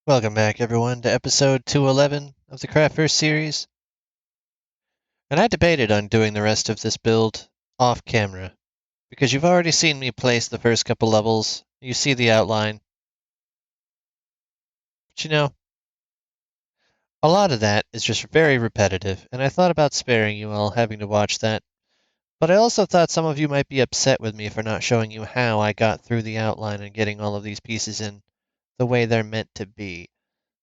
Welcome back, everyone, to episode 211 of the Craftverse series. And I debated on doing the rest of this build off camera, because you've already seen me place the first couple levels. You see the outline. But a lot of that is just very repetitive, and I thought about sparing you all having to watch that. But I also thought some of you might be upset with me for not showing you how I got through the outline and getting all of these pieces in the way they're meant to be.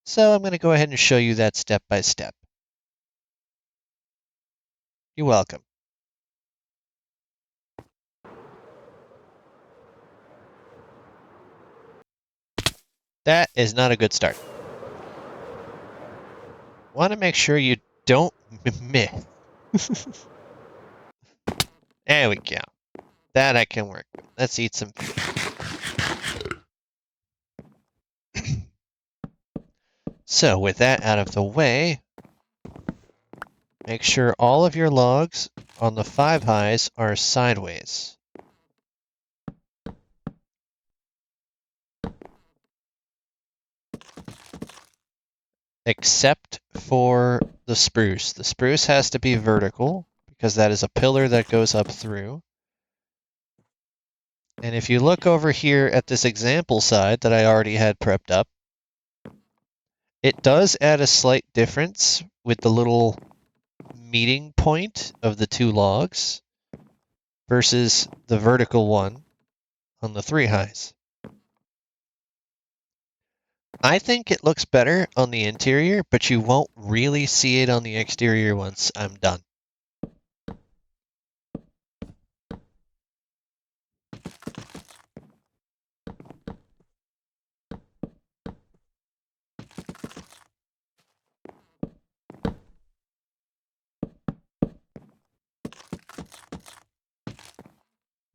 So I'm going to go ahead and show you that step by step. You're welcome. That is not a good start. Want to make sure you don't miss. There we go. That I can work with. Let's eat some food. So with that out of the way, make sure all of your logs on the 5 highs are sideways. Except for the spruce. The spruce has to be vertical because that is a pillar that goes up through. And if you look over here at this example side that I already had prepped up, it does add a slight difference with the little meeting point of the 2 logs versus the vertical one on the 3 highs. I think it looks better on the interior, but you won't really see it on the exterior once I'm done.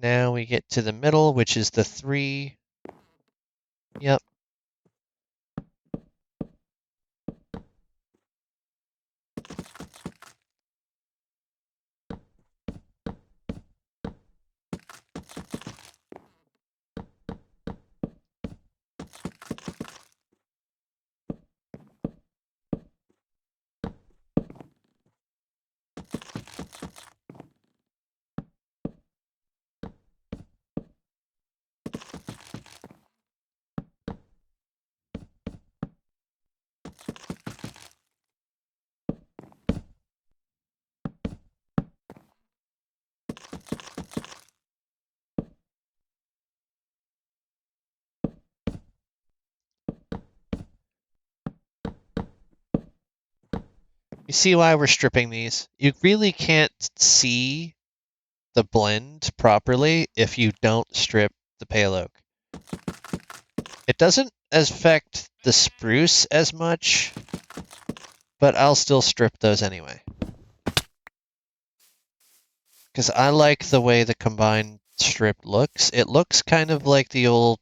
Now we get to the middle, which is the 3. Yep. You see why we're stripping these? You really can't see the blend properly if you don't strip the pale oak. It doesn't affect the spruce as much, but I'll still strip those anyway. Because I like the way the combined strip looks. It looks kind of like the old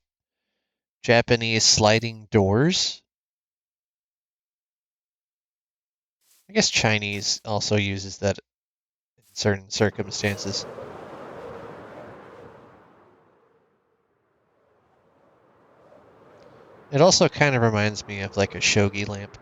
Japanese sliding doors. I guess Chinese also uses that in certain circumstances. It also kind of reminds me of like a shogi lamp.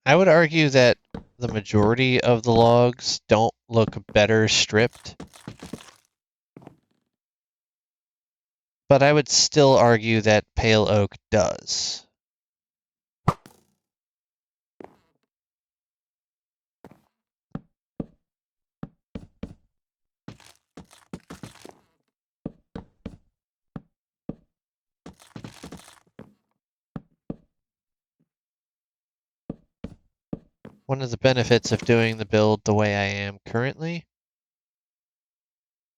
I would argue that the majority of the logs don't look better stripped, but I would still argue that pale oak does. One of the benefits of doing the build the way I am currently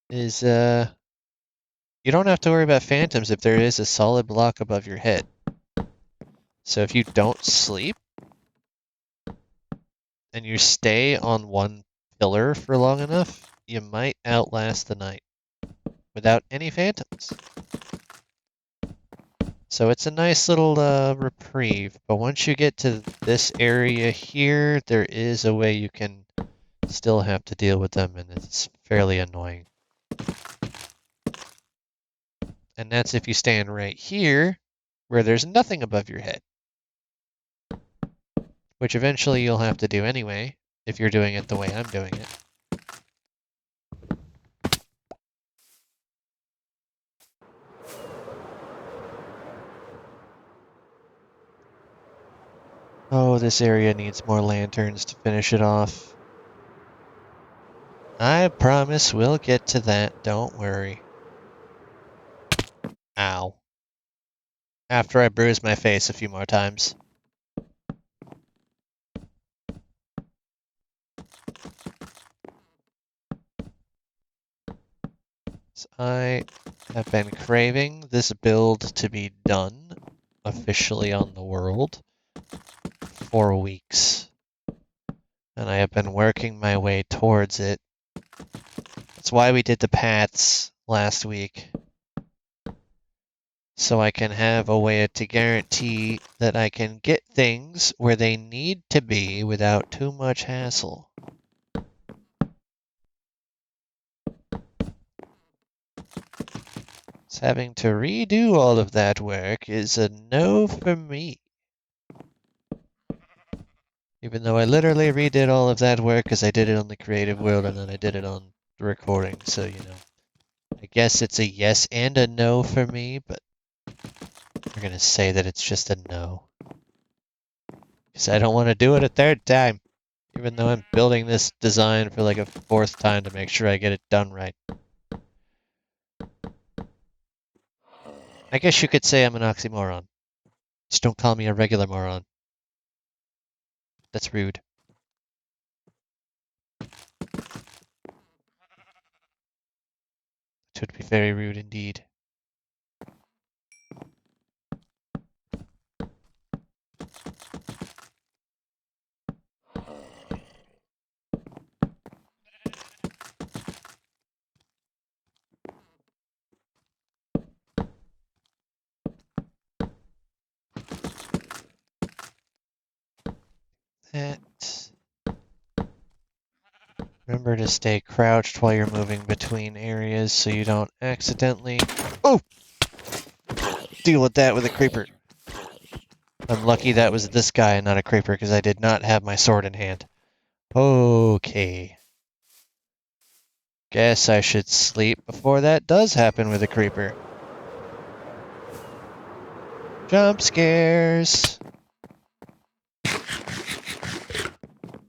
is you don't have to worry about phantoms if there is a solid block above your head. So if you don't sleep and you stay on one pillar for long enough, you might outlast the night without any phantoms. So it's a nice little reprieve, but once you get to this area here, there is a way you can still have to deal with them, and it's fairly annoying. And that's if you stand right here, where there's nothing above your head, which eventually you'll have to do anyway, if you're doing it the way I'm doing it. Oh, this area needs more lanterns to finish it off. I promise we'll get to that, don't worry. Ow. After I bruise my face a few more times. So I have been craving this build to be done officially on the world for weeks. And I have been working my way towards it. That's why we did the paths last week. So I can have a way to guarantee that I can get things where they need to be without too much hassle. So having to redo all of that work is a no for me. Even though I literally redid all of that work because I did it on the creative world and then I did it on the recording, so you know. I guess it's a yes and a no for me, but we're gonna say that it's just a no. Because I don't want to do it a third time. Even though I'm building this design for like a fourth time to make sure I get it done right. I guess you could say I'm an oxymoron. Just don't call me a regular moron. That's rude. It would be very rude indeed. That. Remember to stay crouched while you're moving between areas so you don't accidentally... Oh! Deal with that with a creeper. I'm lucky that was this guy and not a creeper because I did not have my sword in hand. Okay. Guess I should sleep before that does happen with a creeper. Jump scares.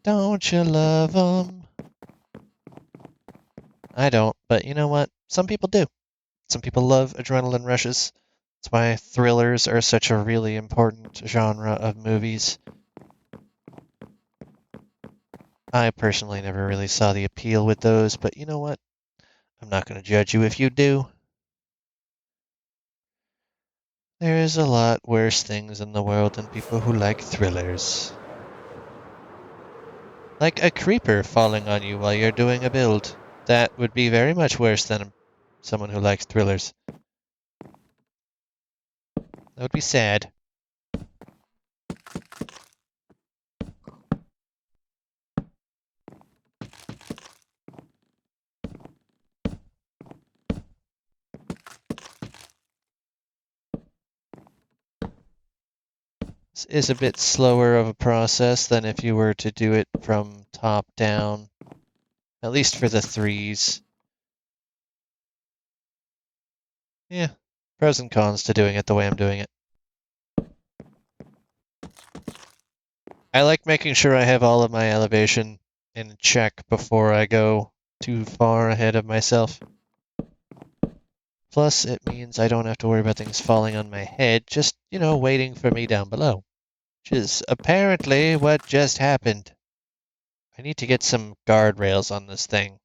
Don't you love them? I don't, but you know what? Some people do. Some people love adrenaline rushes. That's why thrillers are such a really important genre of movies. I personally never really saw the appeal with those, but you know what? I'm not going to judge you if you do. There is a lot worse things in the world than people who like thrillers. Like a creeper falling on you while you're doing a build. That would be very much worse than someone who likes thrillers. That would be sad. This is a bit slower of a process than if you were to do it from top down. At least for the threes. Yeah, pros and cons to doing it the way I'm doing it. I like making sure I have all of my elevation in check before I go too far ahead of myself. Plus, it means I don't have to worry about things falling on my head, just, waiting for me down below. Which is apparently what just happened. I need to get some guardrails on this thing.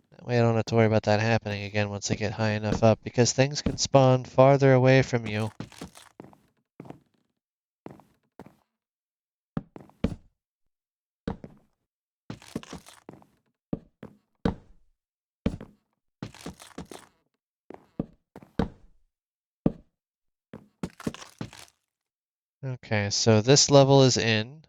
That way I don't have to worry about that happening again once I get high enough up, because things can spawn farther away from you. Okay, so this level is in.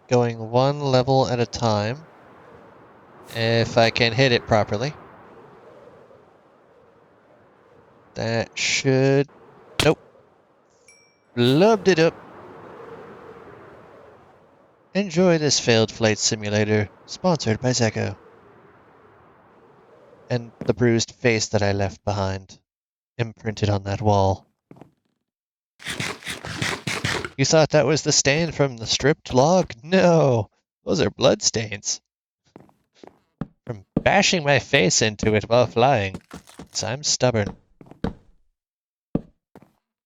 Going one level at a time. If I can hit it properly. That should... Nope. Loved it up. Enjoy this failed flight simulator, sponsored by Zeko. And the bruised face that I left behind, imprinted on that wall. You thought that was the stain from the stripped log? No, those are blood stains. From bashing my face into it while flying. So I'm stubborn.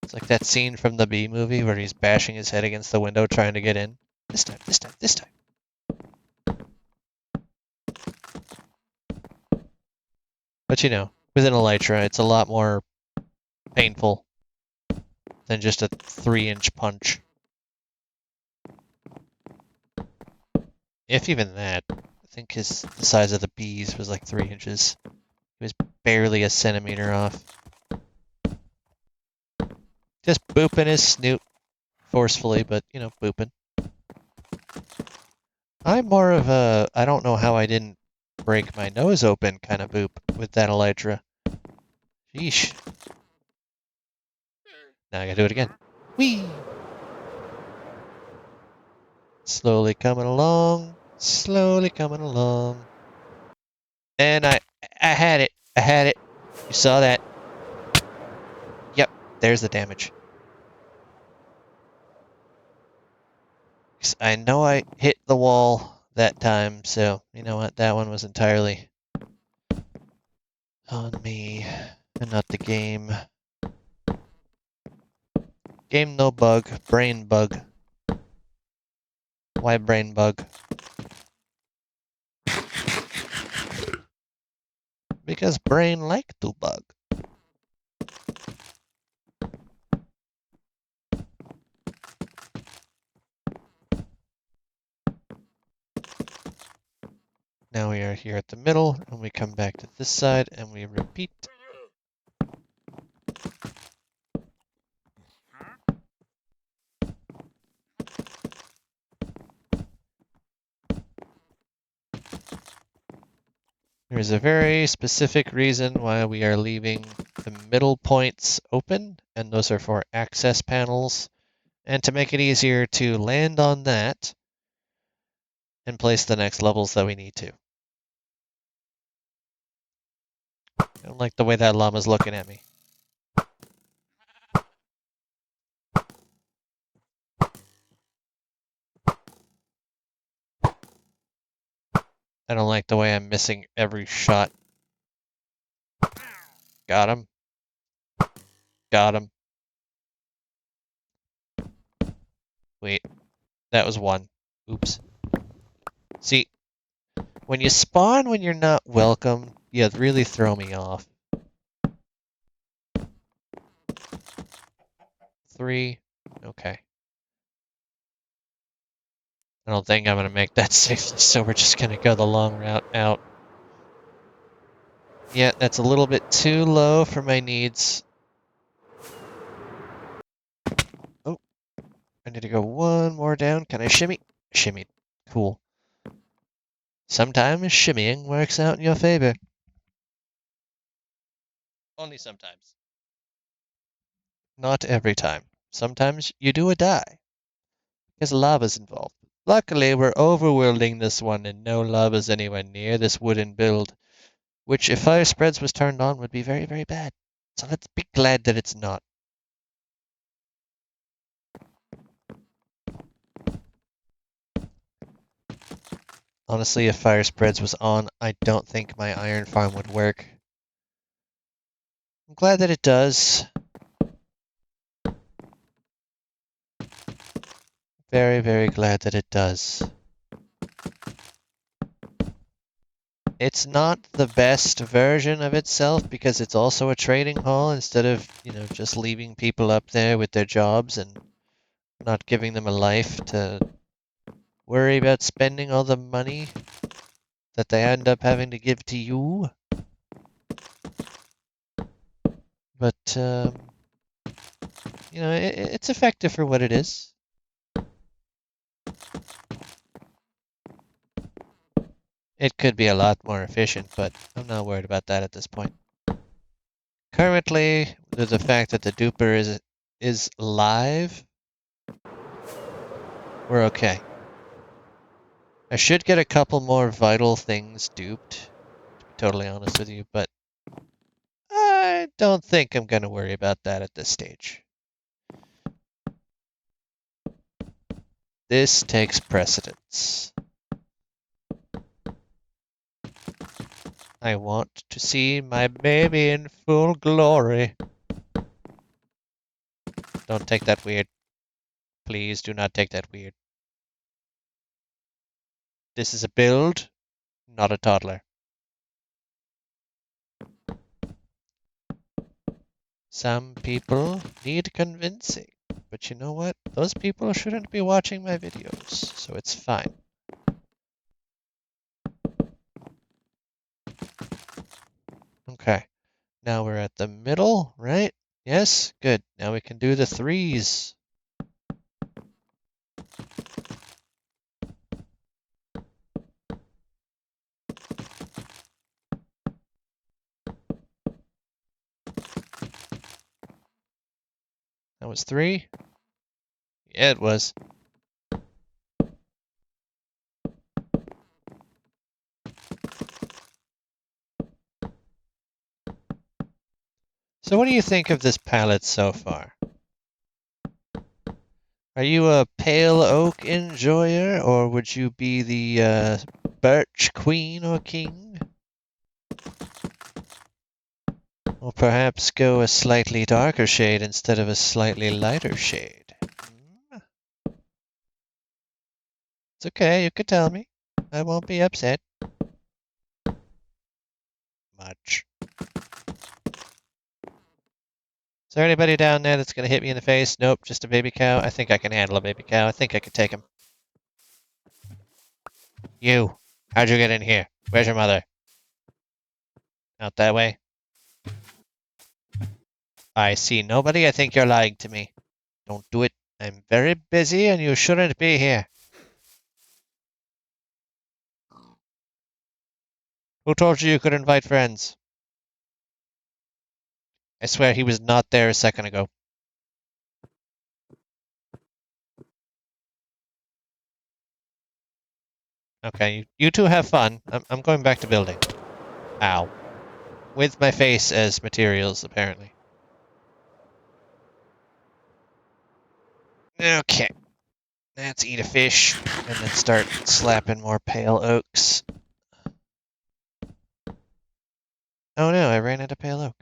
It's like that scene from the Bee movie where he's bashing his head against the window trying to get in. This time, this time, this time. But you know, with an elytra, it's a lot more painful than just a 3-inch punch. If even that. I think the size of the bees was like 3 inches. He was barely a centimeter off. Just booping his snoot forcefully, but, you know, booping. I'm more of a, I don't know how I didn't break my nose open kind of boop with that elytra. Sheesh. Now I gotta do it again. Whee! Slowly coming along. Slowly coming along. And I had it. I had it. You saw that. Yep, there's the damage. I know I hit the wall that time, so you know what? That one was entirely on me and not the game. Game no bug. Brain bug. Why brain bug? Because brain like to bug. Now we are here at the middle, and we come back to this side, and we repeat. There's a very specific reason why we are leaving the middle points open, and those are for access panels, and to make it easier to land on that and place the next levels that we need to. I don't like the way that llama's looking at me. I don't like the way I'm missing every shot. Got him. Got him. Wait, that was one. Oops. See, when you spawn when you're not welcome, you really throw me off. 3. Okay. I don't think I'm going to make that safely, so we're just going to go the long route out. Yeah, that's a little bit too low for my needs. Oh, I need to go one more down. Can I shimmy? Shimmy. Cool. Sometimes shimmying works out in your favor. Only sometimes. Not every time. Sometimes you do a die. Because lava's involved. Luckily, we're overworlding this one and no lava's anywhere near this wooden build. Which, if fire spreads was turned on, would be very, very bad. So let's be glad that it's not. Honestly, if fire spreads was on, I don't think my iron farm would work. I'm glad that it does. Very, very glad that it does. It's not the best version of itself because it's also a trading hall instead of, you know, just leaving people up there with their jobs and not giving them a life to worry about spending all the money that they end up having to give to you. But, it's effective for what it is. It could be a lot more efficient, but I'm not worried about that at this point. Currently, there's the fact that the duper is live. We're okay. I should get a couple more vital things duped, to be totally honest with you, but I don't think I'm going to worry about that at this stage. This takes precedence. I want to see my baby in full glory. Don't take that weird. Please do not take that weird. This is a build, not a toddler. Some people need convincing, but you know what? Those people shouldn't be watching my videos, so it's fine. Okay, now we're at the middle, right? Yes, good. Now we can do the threes. That was three? Yeah, it was. So what do you think of this palette so far? Are you a pale oak enjoyer, or would you be the birch queen or king? Or perhaps go a slightly darker shade instead of a slightly lighter shade? It's okay, you could tell me. I won't be upset. Much. Is there anybody down there that's gonna hit me in the face? Nope, just a baby cow. I think I can handle a baby cow. I think I can take him. You! How'd you get in here? Where's your mother? Out that way? I see nobody. I think you're lying to me. Don't do it. I'm very busy and you shouldn't be here. Who told you you could invite friends? I swear he was not there a second ago. Okay, you two have fun. I'm going back to building. Ow. With my face as materials, apparently. Okay. Let's eat a fish and then start slapping more pale oaks. Oh no, I ran out of pale oak.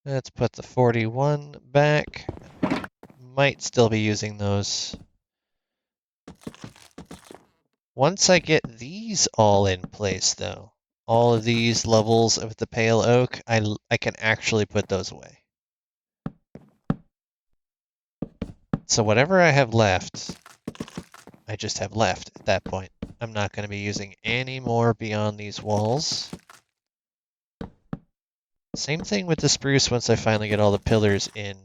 Let's put the 41 back. Might still be using those. Once I get these all in place, though, all of these levels of the pale oak, I can actually put those away. So whatever I have left, I just have left at that point. I'm not going to be using any more beyond these walls. Same thing with the spruce once I finally get all the pillars in.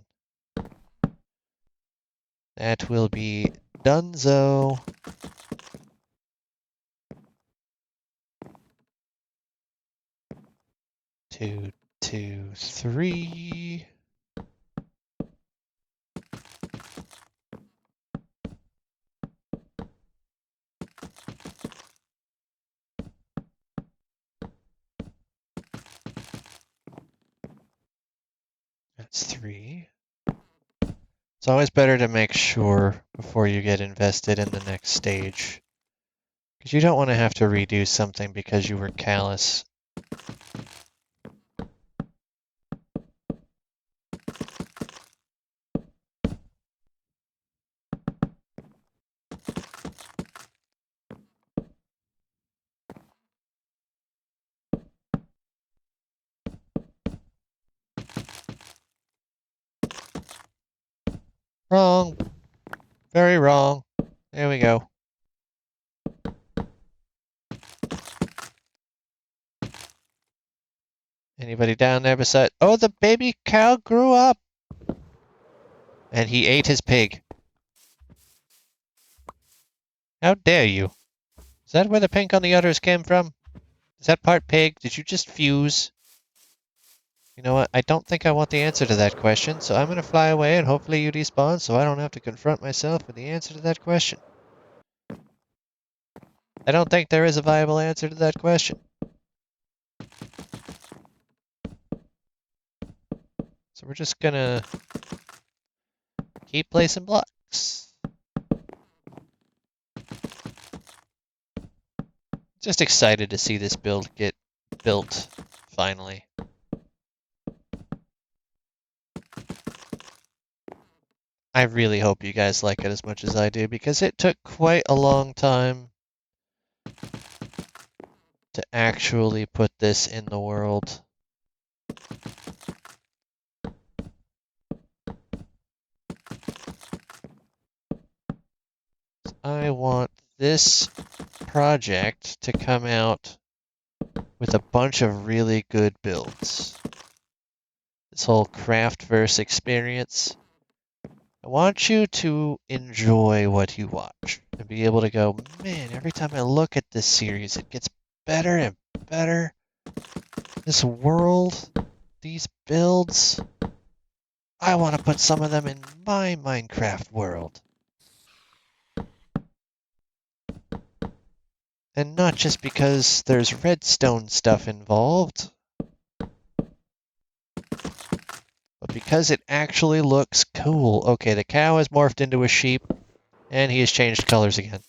That will be donezo. 2, 2, 3. That's 3. It's always better to make sure before you get invested in the next stage. Because you don't want to have to redo something because you were callous. Wrong. Very wrong. There we go. Anybody down there beside? Oh, the baby cow grew up! And he ate his pig. How dare you? Is that where the pink on the udders came from? Is that part pig? Did you just fuse? You know what? I don't think I want the answer to that question, so I'm going to fly away and hopefully you despawn so I don't have to confront myself with the answer to that question. I don't think there is a viable answer to that question. So we're just going to keep placing blocks. Just excited to see this build get built, finally. I really hope you guys like it as much as I do, because it took quite a long time to actually put this in the world. I want this project to come out with a bunch of really good builds. This whole Craftverse experience. I want you to enjoy what you watch and be able to go, man, every time I look at this series, it gets better and better. This world, these builds, I want to put some of them in my Minecraft world. And not just because there's redstone stuff involved, but because it actually looks cool. Okay, the cow has morphed into a sheep, and he has changed colors again.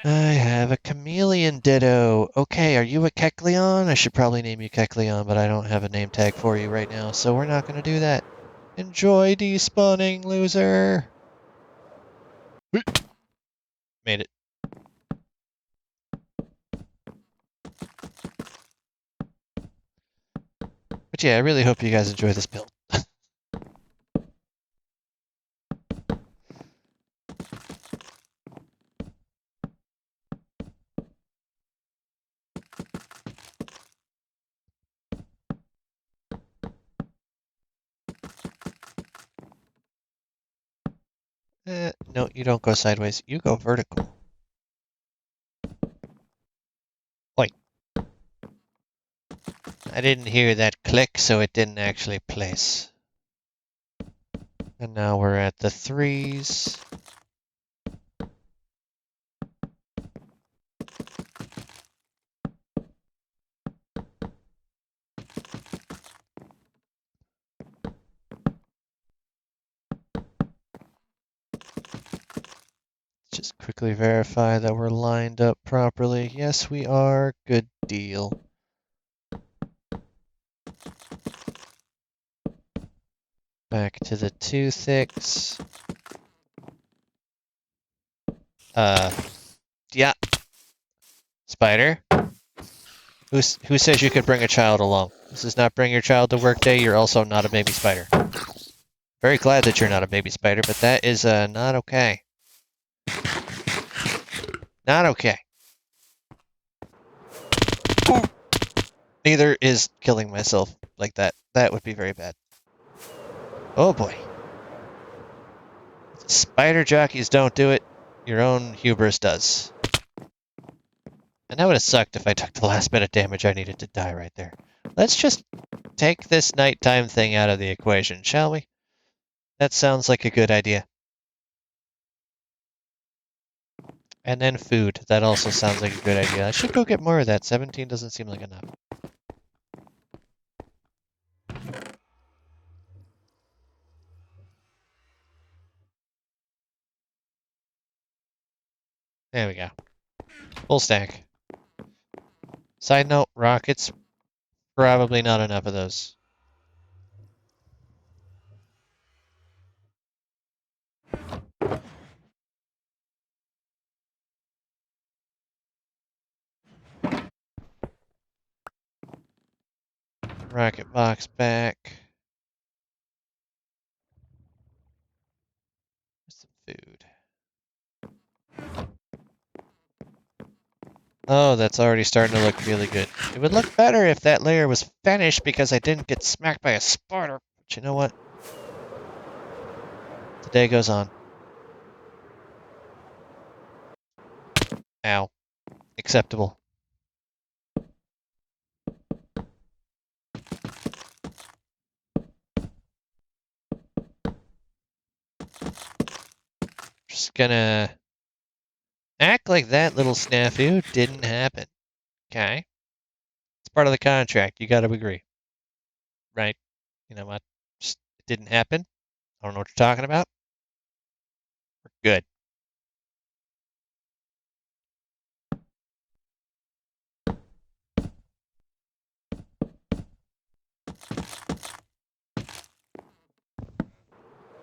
I have a chameleon ditto. Okay, are you a Kecleon? I should probably name you Kecleon, but I don't have a name tag for you right now, so we're not going to do that. Enjoy despawning, loser! Made it. But yeah, I really hope you guys enjoy this build. No, you don't go sideways. You go vertical. Wait. I didn't hear that click, so it didn't actually place. And now we're at the 3s. Just quickly verify that we're lined up properly. Yes, we are. Good deal. Back to the 2 thicks. Yeah. Spider? Who says you could bring a child along? This is not bring your child to work day. You're also not a baby spider. Very glad that you're not a baby spider, but that is not okay. Not okay. Neither is killing myself like that. That would be very bad. Oh boy. Spider jockeys don't do it. Your own hubris does. And that would have sucked if I took the last bit of damage I needed to die right there. Let's just take this nighttime thing out of the equation, shall we? That sounds like a good idea. And then food. That also sounds like a good idea. I should go get more of that. 17 doesn't seem like enough. There we go. Full stack. Side note, rockets. Probably not enough of those. Rocket box back. Some food. Oh, that's already starting to look really good. It would look better if that layer was finished because I didn't get smacked by a spider. But you know what? The day goes on. Ow. Acceptable. Just gonna act like that little snafu didn't happen. Okay? It's part of the contract. You gotta agree. Right? You know what? Just, it didn't happen. I don't know what you're talking about. We're good.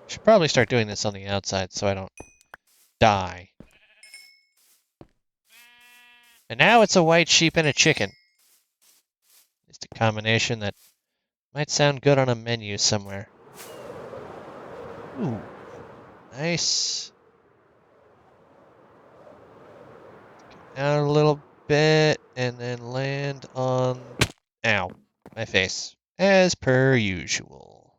Should probably start doing this on the outside so I don't die. And now it's a white sheep and a chicken. It's a combination that might sound good on a menu somewhere. Ooh, nice. Out a little bit and then land on, ow, my face. As per usual.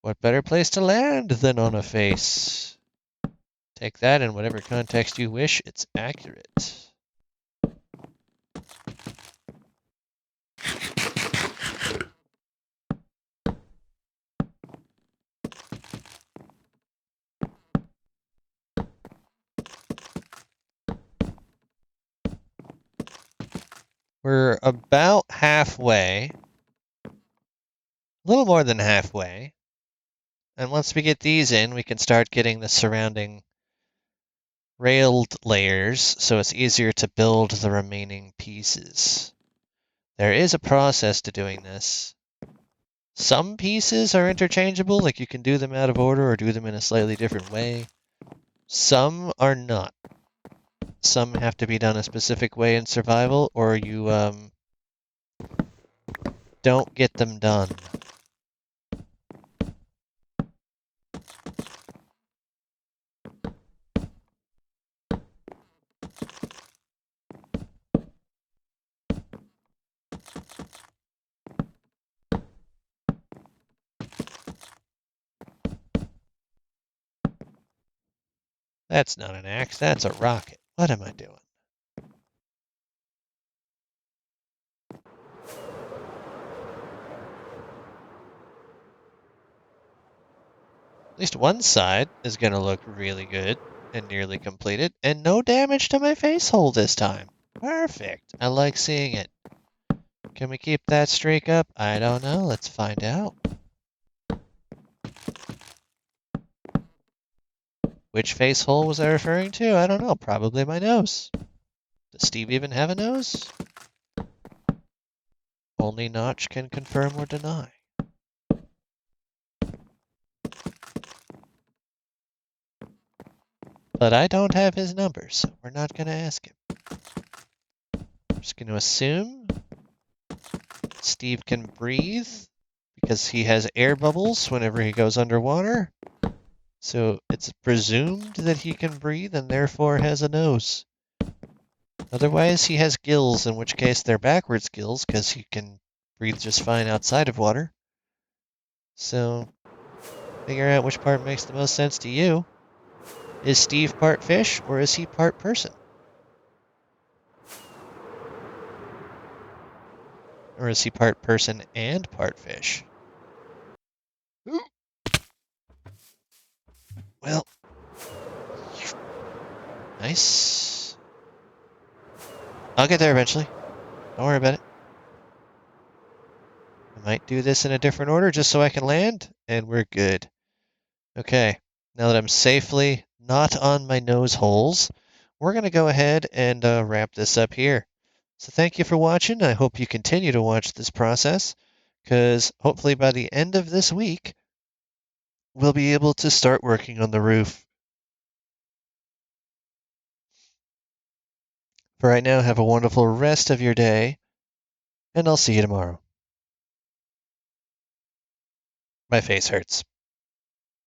What better place to land than on a face? Take that in whatever context you wish, it's accurate. We're about halfway. A little more than halfway. And once we get these in, we can start getting the surrounding railed layers so it's easier to build the remaining pieces. There is a process to doing this. Some pieces are interchangeable, like you can do them out of order or do them in a slightly different way. Some are not. Some have to be done a specific way in survival, or you don't get them done. That's not an axe, that's a rocket. What am I doing? At least one side is going to look really good and nearly completed, and no damage to my face hole this time. Perfect. I like seeing it. Can we keep that streak up? I don't know. Let's find out. Which face hole was I referring to? I don't know. Probably my nose. Does Steve even have a nose? Only Notch can confirm or deny. But I don't have his number, so we're not going to ask him. I'm just going to assume Steve can breathe because he has air bubbles whenever he goes underwater. So it's presumed that he can breathe and therefore has a nose. Otherwise, he has gills, in which case they're backwards gills because he can breathe just fine outside of water. So figure out which part makes the most sense to you. Is Steve part fish or is he part person? Or is he part person and part fish? Well, nice. I'll get there eventually. Don't worry about it. I might do this in a different order just so I can land, and we're good. Okay, now that I'm safely not on my nose holes, we're going to go ahead and wrap this up here. So thank you for watching. I hope you continue to watch this process, because hopefully by the end of this week, we'll be able to start working on the roof. For right now, have a wonderful rest of your day, and I'll see you tomorrow. My face hurts.